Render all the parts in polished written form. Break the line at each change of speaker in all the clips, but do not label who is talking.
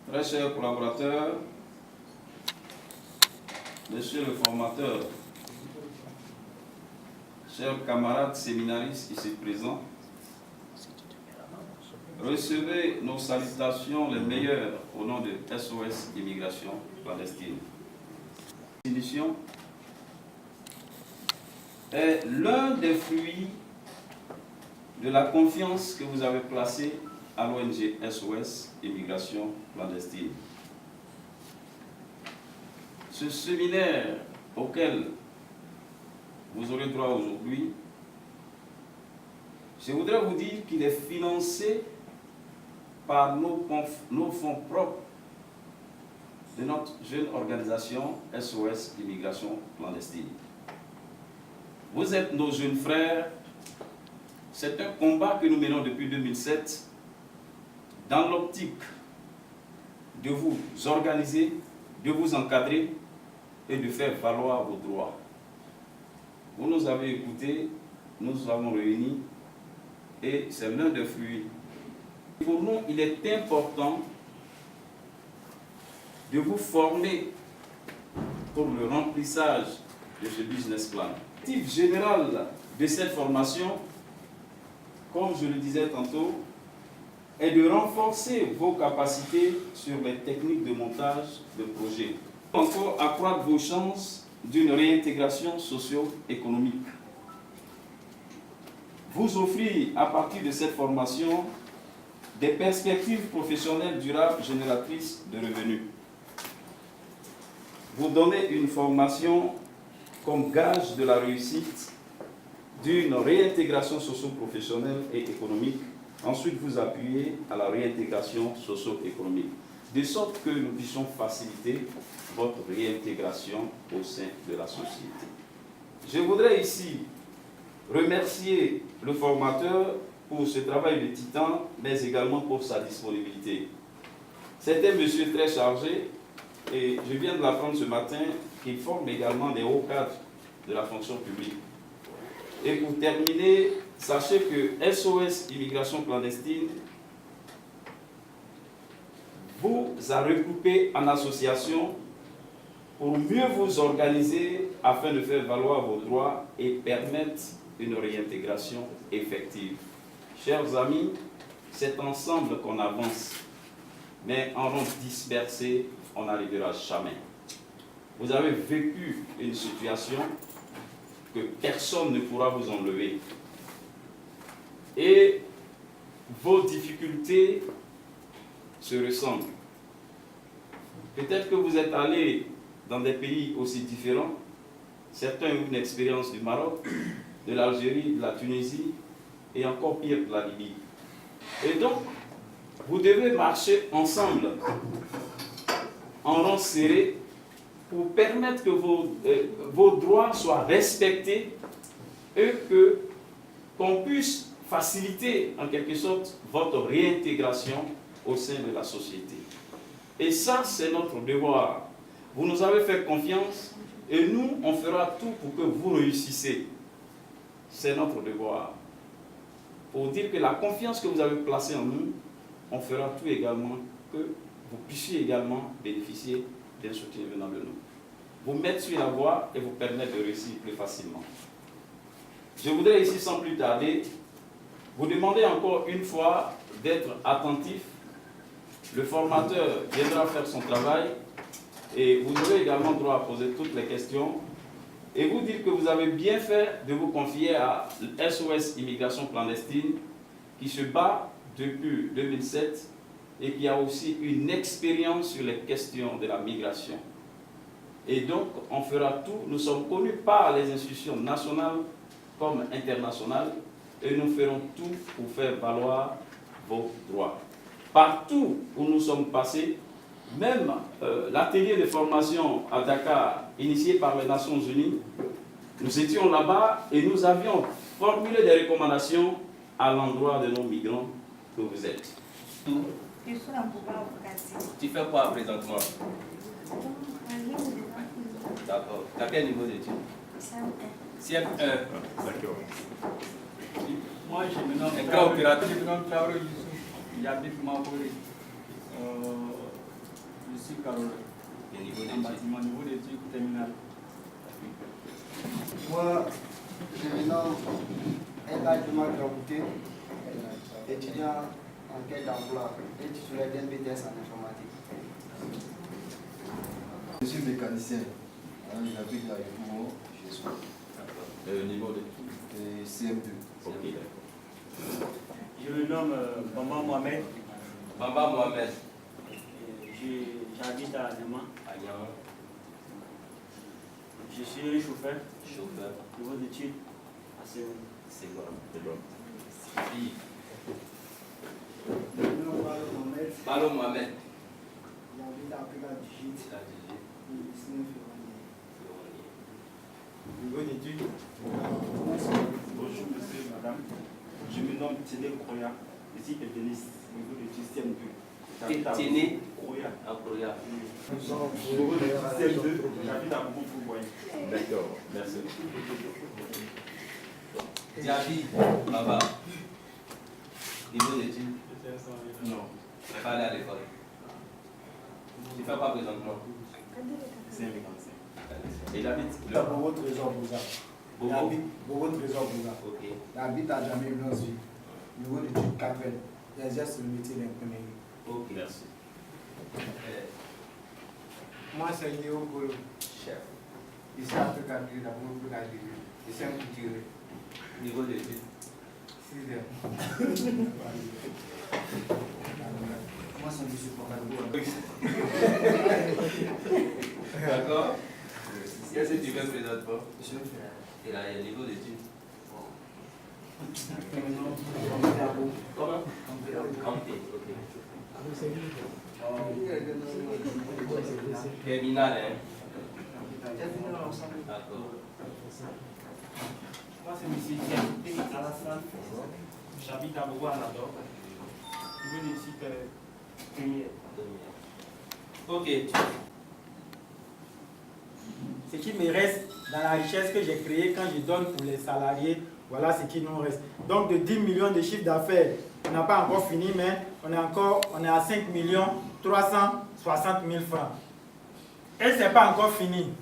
Très chers collaborateurs, monsieur le formateur, chers camarades séminaristes ici présents, recevez nos salutations les meilleures au nom de SOS Immigration Clandestine. Cette édition est l'un des fruits de la confiance que vous avez placée à l'ONG SOS Immigration Clandestine. Ce séminaire auquel vous aurez droit aujourd'hui, je voudrais vous dire qu'il est financé par nos fonds propres de notre jeune organisation SOS Immigration Clandestine. Vous êtes nos jeunes frères. C'est un combat que nous menons depuis 2007 dans l'optique de vous organiser, de vous encadrer et de faire valoir vos droits. Vous nous avez écoutés, nous nous avons réunis et c'est l'un des fruits. Pour nous, il est important de vous former pour le remplissage de ce business plan. L'objectif général de cette formation, comme je le disais tantôt, est de renforcer vos capacités sur les techniques de montage de projets. Encore accroître vos chances d'une réintégration socio-économique. Vous offrir à partir de cette formation des perspectives professionnelles durables génératrices de revenus. Vous donner une formation comme gage de la réussite d'une réintégration socio-professionnelle et économique. Ensuite, vous appuyer à la réintégration socio-économique, de sorte que nous puissions faciliter votre réintégration au sein de la société. Je voudrais ici remercier le formateur pour ce travail de titan, mais également pour sa disponibilité. C'est un monsieur très chargé et je viens de l'apprendre ce matin qu'il forme également des hauts cadres de la fonction publique. Et pour terminer, sachez que SOS Immigration Clandestine vous a regroupé en association pour mieux vous organiser afin de faire valoir vos droits et permettre une réintégration effective. Chers amis, c'est ensemble qu'on avance, mais en rond dispersé, on n'arrivera jamais. Vous avez vécu une situation que personne ne pourra vous enlever. Et vos difficultés se ressemblent. Peut-être que vous êtes allés dans des pays aussi différents. Certains ont une expérience du Maroc, de l'Algérie, de la Tunisie et encore pire de la Libye. Et donc, vous devez marcher ensemble, en rang serré, pour permettre que vos droits soient respectés et qu'on puisse faciliter en quelque sorte votre réintégration au sein de la société. Et ça, c'est notre devoir. Vous nous avez fait confiance et nous, on fera tout pour que vous réussissiez. C'est notre devoir. Pour dire que la confiance que vous avez placée en nous, on fera tout également que vous puissiez également bénéficier d'un soutien venant de nous. Vous mettre sur la voie et vous permettre de réussir plus facilement. Je voudrais ici, sans plus tarder, vous demander encore une fois d'être attentif. Le formateur viendra faire son travail et vous aurez également droit à poser toutes les questions et vous dire que vous avez bien fait de vous confier à SOS Immigration Clandestine qui se bat depuis 2007 et qui a aussi une expérience sur les questions de la migration. Et donc, on fera tout. Nous sommes connus par les institutions nationales comme internationales et nous ferons tout pour faire valoir vos droits. Partout où nous sommes passés, même l'atelier de formation à Dakar, initié par les Nations Unies, nous étions là-bas et nous avions formulé des recommandations à l'endroit de nos migrants que vous êtes. Tu fais quoi présentement? D'accord. À quel niveau d'études? CM1. D'accord.
Moi, je me nomme Traoré Youssouf. J'habite Mabouri. Je suis Caroline.
Quel niveau
En
d'études?
bâtiment, niveau d'études terminale.
Moi, je me nomme Engagement Gravité, étudiant en quête d'emploi et titulaire d'un BTS en informatique.
Je suis mécanicien. J'habite à Yopoumo, chez soi.
Niveau d'études?
Et CM2.
Ok, d'accord.
Je me nomme Bamba Mohamed.
Bamba Mohamed.
J'habite à Néma.
À Niamey.
Je suis chauffeur.
Chauffeur.
Niveau d'études à Séoul.
C'est bon. C'est bon. Fille.
Je me nomme Balo Mohamed,
Balo Mohamed.
j'habite à Africa du Gite,
La DG.
le 19 février.
Niveau d'études?
Bonjour monsieur, madame. Je me nomme Téné Kroya. Je suis ébéniste au niveau de CM2.
Téné
Kroya.
à Korea.
Au niveau de CM2, j'habite à Boubou.
D'accord, merci. Diaby, Baba. Niveau d'études?
Non,
Tu n'es pas allé à l'école. Tu ne fais pas présentement.
c'est un mécanicien.
Et il habite
Là, Bobo Trésor Bouza.
Bobo.
Bobo Trésor Bouza.
Ok.
J'habite à Jamé Blanzy, niveau d'études Capel. J'exerce le métier d'imprimerie.
Ok, merci.
Moi, c'est Léo Golo,
Chef.
ici à Africa du Gite, à Bobo Trésor. Ici à Couture.
Niveau d'études?
6e. Moi, c'est M. Pocarbo.
D'accord. Qu'est-ce que tu fais présentement?
Je le fais.
Et là, il y a niveau d'études.
Comment?
Campé, ok. Terminal, hein? D'accord.
Moi, c'est monsieur Diaby Alassane. J'habite à Bobo Anador. Niveau d'études première.
Ok.
Ce qui me reste dans la richesse que j'ai créée quand je donne pour les salariés, voilà ce qui nous reste. Donc de 10 millions de chiffre d'affaires, on n'a pas encore fini, mais on est à 5 360 000 francs. Et ce n'est pas encore fini.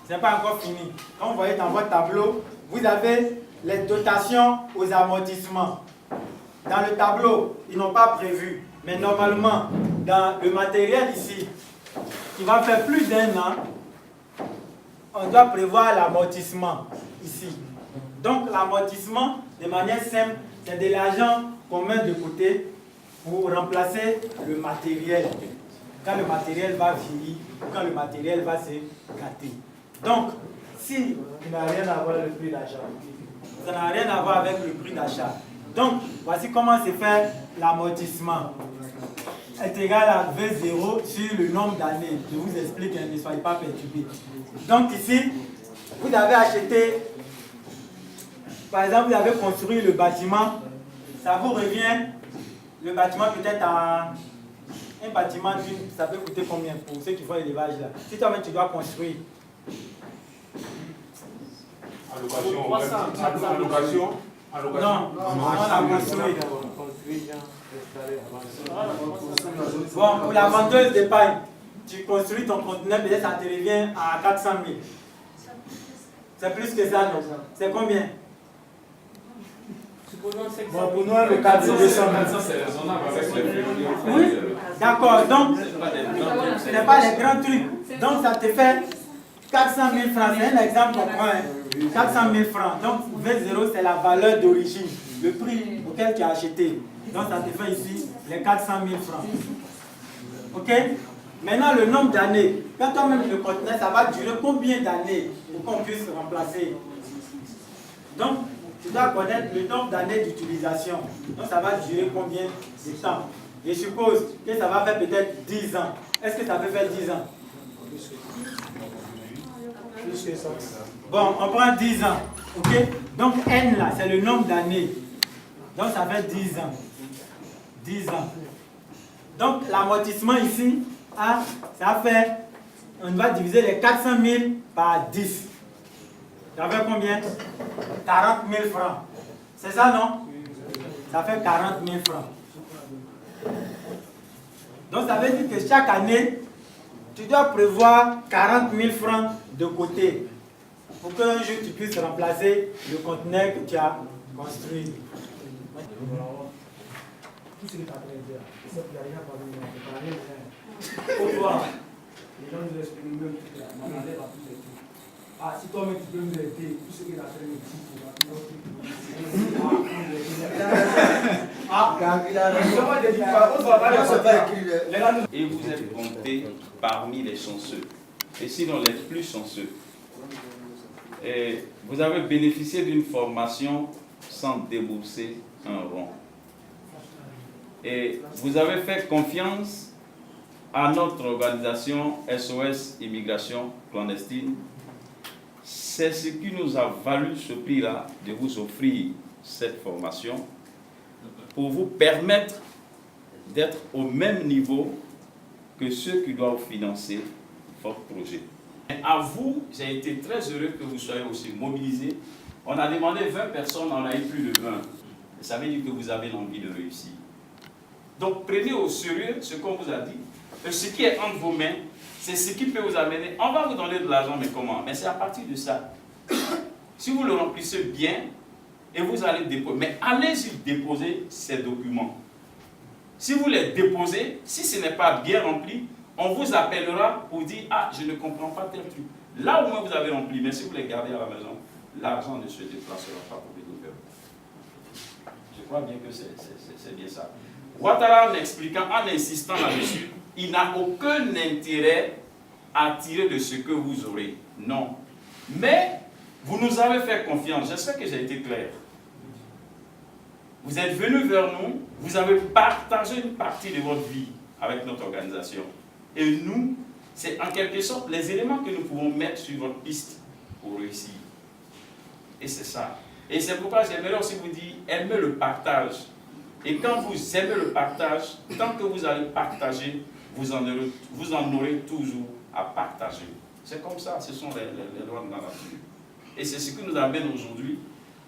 Ce n'est pas encore fini. Quand vous voyez dans votre tableau, vous avez les dotations aux amortissements. Dans le tableau, ils n'ont pas prévu. Mais normalement, dans le matériel ici, qui va faire plus d'un an, on doit prévoir l'amortissement ici. Donc l'amortissement, de manière simple, c'est de l'argent qu'on met de côté pour remplacer le matériel. Quand le matériel va vieillir ou quand le matériel va se gâter. Donc, si tu n'as rien à voir avec le prix d'achat, ça n'a rien à voir avec le prix d'achat. Donc, voici comment se fait l'amortissement. Est égal à V0 sur le nombre d'années. Je vous explique, hein, ne soyez pas perturbés. Donc ici, vous avez acheté, par exemple, vous avez construit le bâtiment, ça vous revient, le bâtiment peut-être à un bâtiment d'une, ça peut coûter combien pour ceux qui font l'élevage là? Si toi-même tu dois construire.
Allocation.
Non, on l'a construit. Bon, pour la vendeuse d'épargne, tu construis ton conteneur, peut-être ça te revient à 400 000. C'est plus que ça, non? C'est combien? Bon, pour nous, le cadre c'est 200 000.
C'est raisonnable avec les
Oui, d'accord. Donc, ce n'est pas les grands trucs. Donc, ça te fait 400 000 francs. C'est un exemple qu'on prend. 400 000 francs. Donc, V0, c'est la valeur d'origine, le prix auquel tu as acheté. Donc, ça te fait ici les 400 000 francs. OK? Maintenant, le nombre d'années. Quand toi-même le conteneur, ça va durer combien d'années pour qu'on puisse remplacer? Donc, tu dois connaître le nombre d'années d'utilisation. Donc, ça va durer combien de temps? Je suppose que ça va faire peut-être 10 ans. Est-ce que ça peut faire 10 ans?
Plus que ça.
Bon, on prend 10 ans. OK? Donc, N là, c'est le nombre d'années. Donc, ça fait 10 ans. 10 ans. Donc, l'amortissement ici, ça fait, on va diviser les 400 000 par 10. Ça fait combien? 40 000 francs. C'est ça, non? Ça fait 40 000 francs. Donc ça veut dire que chaque année, tu dois prévoir 40 000 francs de côté pour qu'un jour tu puisses remplacer le conteneur que tu as construit. Tout ce que tu as dit, c'est que tu n'as rien parlé. Au revoir. Les gens nous expliquent même tout là. On enlève à tous les trucs. Ah, si toi-même tu peux nous aider, tout ce qu'il a fait,
et vous êtes compté parmi les chanceux, et sinon les plus chanceux. Et vous avez bénéficié d'une formation sans débourser un rond. Et vous avez fait confiance à notre organisation SOS Immigration Clandestine. C'est ce qui nous a valu ce prix-là de vous offrir cette formation pour vous permettre d'être au même niveau que ceux qui doivent financer votre projet. Et à vous, j'ai été très heureux que vous soyez aussi mobilisés. On a demandé 20 personnes, on a eu plus de 20. Ça veut dire que vous avez l'envie de réussir. Donc prenez au sérieux ce qu'on vous a dit. Et ce qui est entre vos mains, c'est ce qui peut vous amener. On va vous donner de l'argent, mais comment? Mais c'est à partir de ça. Si vous le remplissez bien, et vous allez déposer, mais allez-y déposer ces documents. Si vous les déposez, si ce n'est pas bien rempli, on vous appellera pour dire « Ah, je ne comprends pas tel truc ». Là au moins vous avez rempli, mais si vous les gardez à la maison, l'argent ne se déplacera pas pour venir vers vous. Je crois bien que c'est bien ça. Ouattara, en expliquant, en insistant là-dessus, il n'a aucun intérêt à tirer de ce que vous aurez. Non. Mais vous nous avez fait confiance. J'espère que j'ai été clair. Vous êtes venus vers nous, vous avez partagé une partie de votre vie avec notre organisation. Et nous, c'est en quelque sorte les éléments que nous pouvons mettre sur votre piste pour réussir. Et c'est ça. Et c'est pourquoi j'aimerais aussi vous dire, aimez le partage. Et quand vous aimez le partage, tant que vous allez partager, vous en aurez toujours à partager. C'est comme ça, ce sont les lois de la nature. Et c'est ce qui nous amène aujourd'hui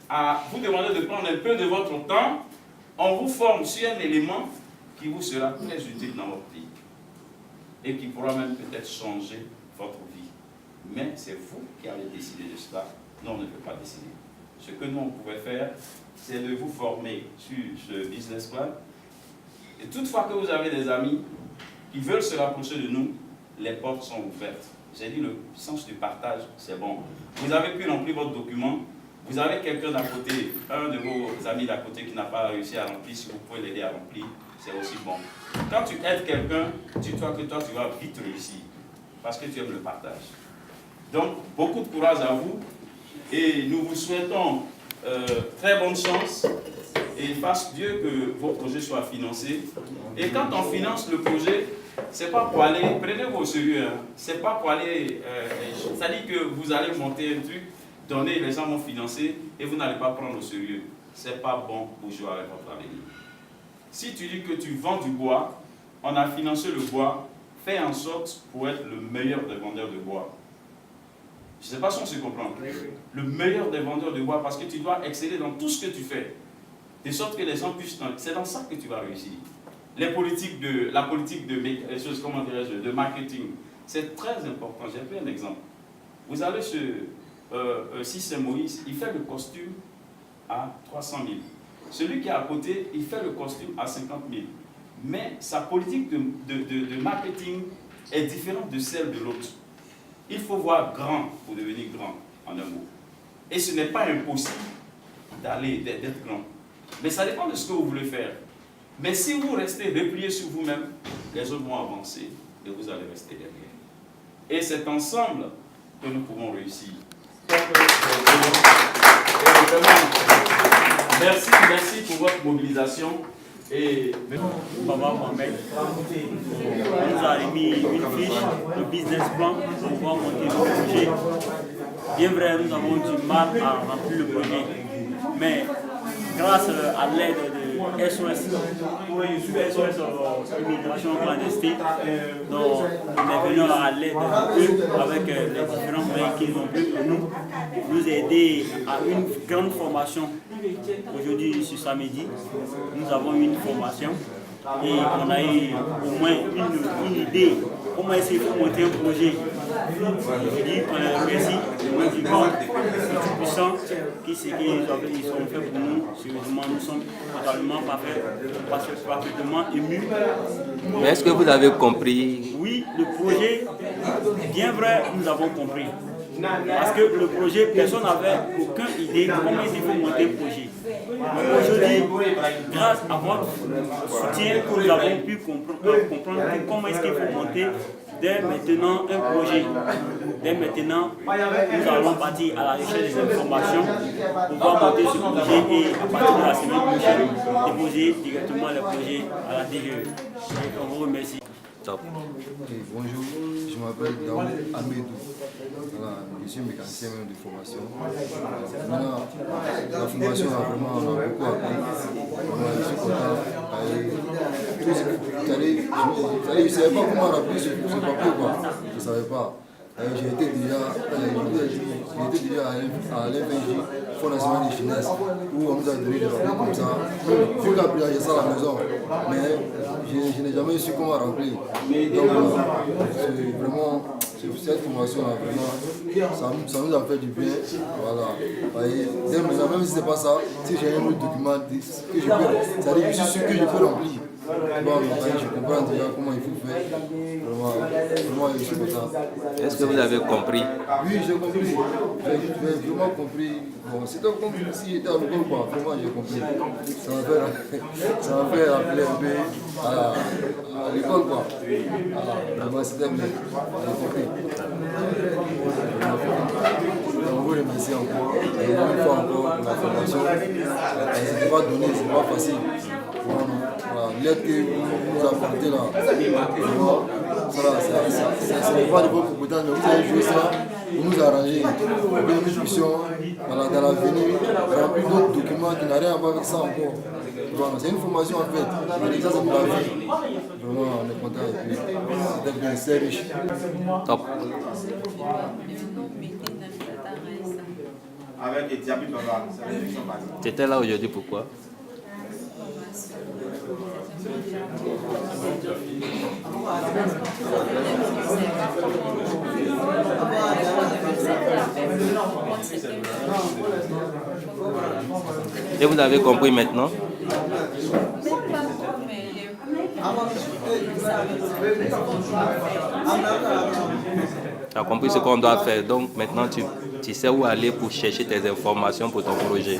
à vous demander de prendre un peu de votre temps. On vous forme sur un élément qui vous sera très utile dans votre vie et qui pourra même peut-être changer votre vie. Mais c'est vous qui allez décider de cela. Nous, on ne peut pas décider. Ce que nous, on pouvait faire, c'est de vous former sur ce business plan. Et toutefois que vous avez des amis qui veulent se rapprocher de nous, les portes sont ouvertes. J'ai dit le sens du partage, c'est bon. Vous avez pu remplir votre document. Vous avez quelqu'un d'à côté, un de vos amis d'à côté qui n'a pas réussi à remplir, si vous pouvez l'aider à remplir, c'est aussi bon. Quand tu aides quelqu'un, dis-toi que toi, tu vas vite réussir, parce que tu aimes le partage. Donc, beaucoup de courage à vous, et nous vous souhaitons très bonne chance, et fasse Dieu que vos projets soient financés. Et quand on finance le projet, c'est pas pour aller, prenez-vous au sérieux, hein, c'est pas pour aller, ça dit que vous allez monter un truc, donner, les gens vont financer et vous n'allez pas prendre au sérieux. C'est pas bon pour jouer avec votre avenir. Si tu dis que tu vends du bois, on a financé le bois, fais en sorte pour être le meilleur des vendeurs de bois. Je ne sais pas si on se comprend. Le meilleur des vendeurs de bois parce que tu dois exceller dans tout ce que tu fais. De sorte que les gens puissent... C'est dans ça que tu vas réussir. La politique de marketing, c'est très important. J'ai pris un exemple. Vous allez sur... si c'est Moïse, il fait le costume à 300 000. Celui qui est à côté, il fait le costume à 50 000. Mais sa politique de marketing est différente de celle de l'autre. Il faut voir grand pour devenir grand, en un mot. Et ce n'est pas impossible d'être grand. Mais ça dépend de ce que vous voulez faire. Mais si vous restez replié sur vous-même, les autres vont avancer et vous allez rester derrière. Et c'est ensemble que nous pouvons réussir. Merci pour votre mobilisation. Et
Maman Mohamed nous a remis une fiche de business plan pour pouvoir monter le projet. Bien vrai, nous avons du mal à remplir le projet, mais grâce à l'aide de SOS Immigration Clandestine, dont nous venons à l'aide d'eux avec les différents moyens qu'ils ont pu pour nous aider à une grande formation. Aujourd'hui, ce samedi, nous avons une formation et on a eu au moins une idée. Comment est-ce qu'il faut monter un projet? Je dis qu'on les remercie du monde puissant qui ce qu'ils ont fait pour nous. Sérieusement, nous sommes totalement parfaitement émus.
Mais est-ce que vous avez compris?
Oui, le projet, bien vrai, nous avons compris. Parce que le projet, personne n'avait aucune idée de comment il faut monter le projet. Aujourd'hui, grâce à votre soutien, nous avons pu comprendre comment est-ce qu'il faut monter dès maintenant un projet. Dès maintenant, nous allons partir à la recherche des informations pour pouvoir monter ce projet et à partir de la semaine prochaine, déposer directement le projet à la DGE. On vous remercie.
Top.
Okay, bonjour, je m'appelle Daoud Amedou. Voilà, je suis mécanicien même de formation. Maintenant, la formation a vraiment beaucoup appris. Voilà, je suis content. Je ne savais pas comment remplir ce papier, quoi. Je ne savais pas. J'ai été déjà à l'FNJ, Fonds national de finance, où on nous a donné des papiers comme ça. Vu qu'après j'ai ça à la maison, mais je n'ai jamais su comment remplir. Donc c'est vraiment, cette formation-là, vraiment, ça nous a fait du bien. Voilà. Dès maintenant, même si ce n'est pas ça, si j'ai un autre document que je peux, c'est-à-dire que je suis sûr que je peux remplir. Bon, je comprends déjà comment il faut faire. Vraiment, je suis content.
Est-ce que vous avez compris?
Oui, j'ai compris. J'ai vraiment compris. Bon, c'était comme si j'étais à l'école, quoi. Vraiment, j'ai compris. Ça m'a fait rappeler un peu à l'école, quoi. Vraiment, c'était bien. J'ai compris. On vous remercie encore. Et une fois encore pour la formation. Ce n'est pas donné, ce n'est pas facile. L'aide que vous nous apportez là, ce n'est pas de votre compétence, mais vous avez joué ça pour nous arranger, pour que nous puissions, dans l'avenir, remplir d'autres documents qui n'ont rien à voir avec ça encore. Voilà, c'est une formation en fait, mais ça c'est pour la vie. Vraiment, on est content et puis c'est bien, c'est riche.
Top.
Avec les diables,
Tu étais là aujourd'hui pourquoi? Et vous avez compris maintenant? Tu as compris ce qu'on doit faire, donc maintenant tu sais où aller pour chercher tes informations pour ton projet.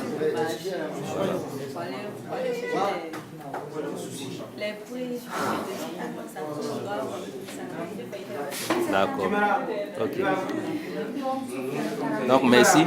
D'accord. Ok. Donc merci.